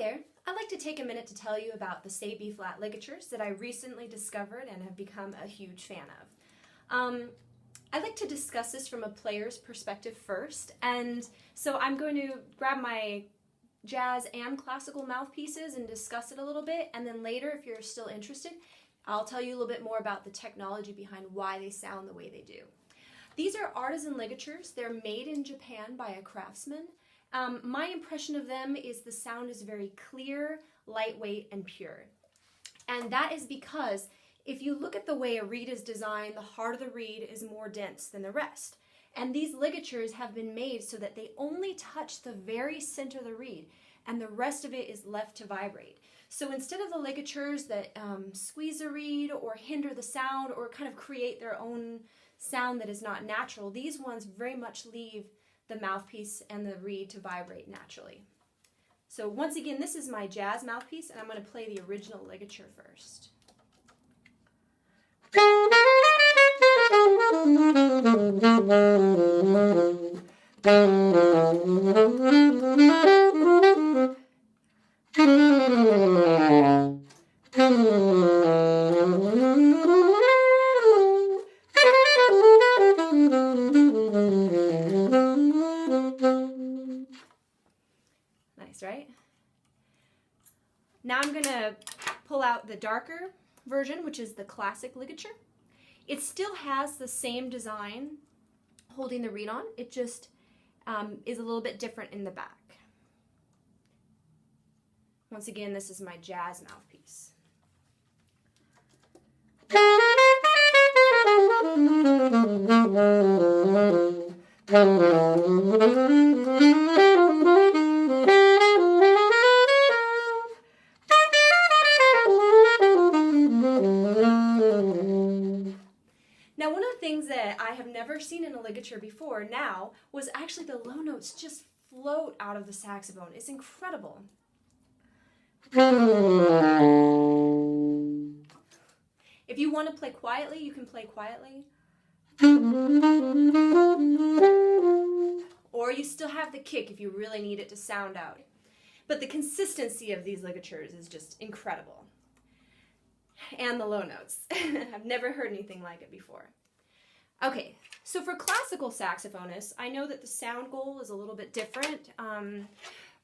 there, I'd like to take a minute to tell you about the say B-flat ligatures that I recently discovered and have become a huge fan of. I'd like to discuss this from a player's perspective first, and so I'm going to grab my jazz and classical mouthpieces and discuss it a little bit, and then later, if you're still interested, I'll tell you a little bit more about the technology behind why they sound the way they do. These are artisan ligatures. They're made in Japan by a craftsman. My impression of them is the sound is very clear, lightweight, and pure. And that is because if you look at the way a reed is designed, the heart of the reed is more dense than the rest. And these ligatures have been made so that they only touch the very center of the reed, and the rest of it is left to vibrate. So instead of the ligatures that squeeze the reed or hinder the sound or kind of create their own sound that is not natural, these ones very much leave the mouthpiece and the reed to vibrate naturally. So once again, this is my jazz mouthpiece, and I'm going to play the original ligature first. Nice, right? Now I'm going to pull out the darker version, which is the classic ligature. It still has the same design holding the reed on. It just is a little bit different in the back. Once again, this is my jazz mouthpiece. Now, one of the things that I have never seen in a ligature before now was actually the low notes just float out of the saxophone. It's incredible. If you want to play quietly, you can play quietly. Or you still have the kick if you really need it to sound out. But the consistency of these ligatures is just incredible. And the low notes. I've never heard anything like it before. Okay, so for classical saxophonists, I know that the sound goal is a little bit different.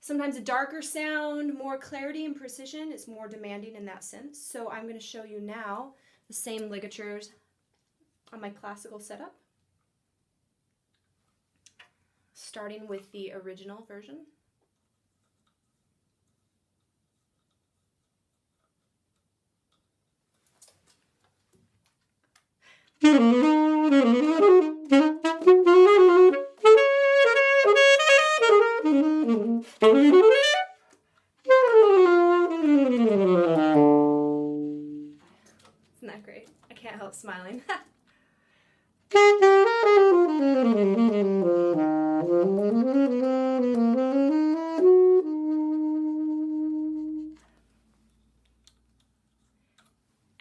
Sometimes a darker sound, more clarity and precision is more demanding in that sense. So I'm going to show you now the same ligatures on my classical setup, starting with the original version. Isn't that great? I can't help smiling.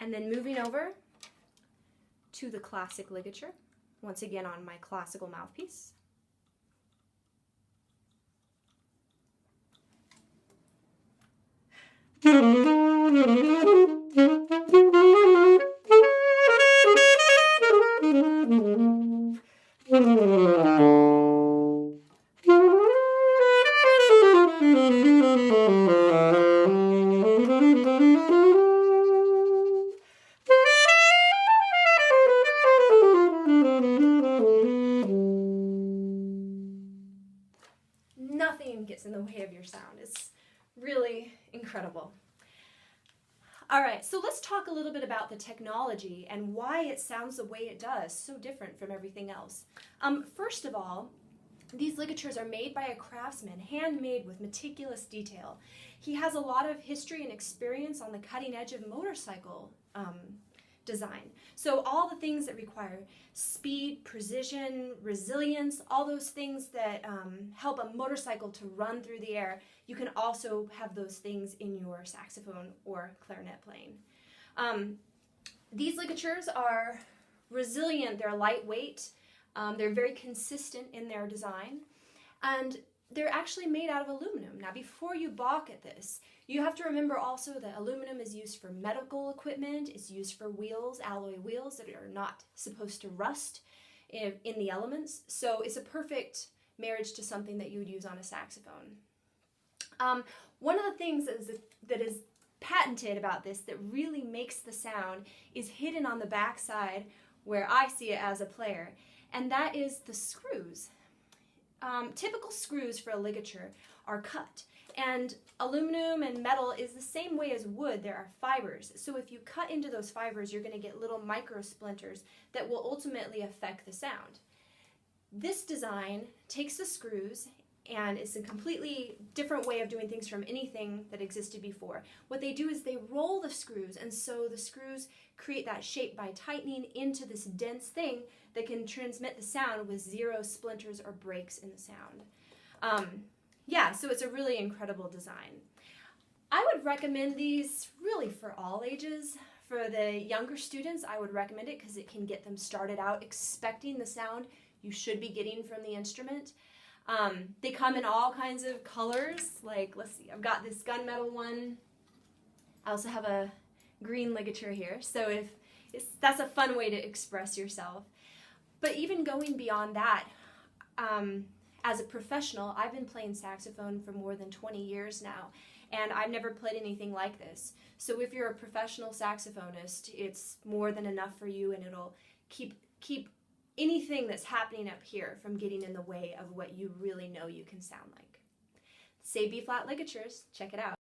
And then moving over to the classic ligature, once again on my classical mouthpiece. Nothing gets in the way of your sound. It's really incredible. All right, so let's talk a little bit about the technology and why it sounds the way it does, so different from everything else. First of all, these ligatures are made by a craftsman, handmade with meticulous detail. He has a lot of history and experience on the cutting edge of motorcycle design. So all the things that require speed, precision, resilience, all those things that help a motorcycle to run through the air, you can also have those things in your saxophone or clarinet playing. These ligatures are resilient, they're lightweight, they're very consistent in their design, and they're actually made out of aluminum. Now, before you balk at this, you have to remember also that aluminum is used for medical equipment. It's used for wheels, alloy wheels that are not supposed to rust in the elements. So it's a perfect marriage to something that you would use on a saxophone. One of the things that is patented about this that really makes the sound is hidden on the back side where I see it as a player, and that is the screws. Typical screws for a ligature are cut, and aluminum and metal is the same way as wood. There are fibers, so if you cut into those fibers, you're going to get little micro splinters that will ultimately affect the sound. This design takes the screws, and it's a completely different way of doing things from anything that existed before. What they do is they roll the screws, and so the screws create that shape by tightening into this dense thing that can transmit the sound with zero splinters or breaks in the sound. Yeah, so it's a really incredible design. I would recommend these really for all ages. For the younger students, I would recommend it because it can get them started out expecting the sound you should be getting from the instrument. They come in all kinds of colors, like, let's see, I've got this gunmetal one. I also have a green ligature here, so that's a fun way to express yourself. But even going beyond that, as a professional, I've been playing saxophone for more than 20 years now, and I've never played anything like this. So if you're a professional saxophonist, it's more than enough for you, and it'll keep anything that's happening up here from getting in the way of what you really know you can sound like. Say B-flat ligatures, check it out.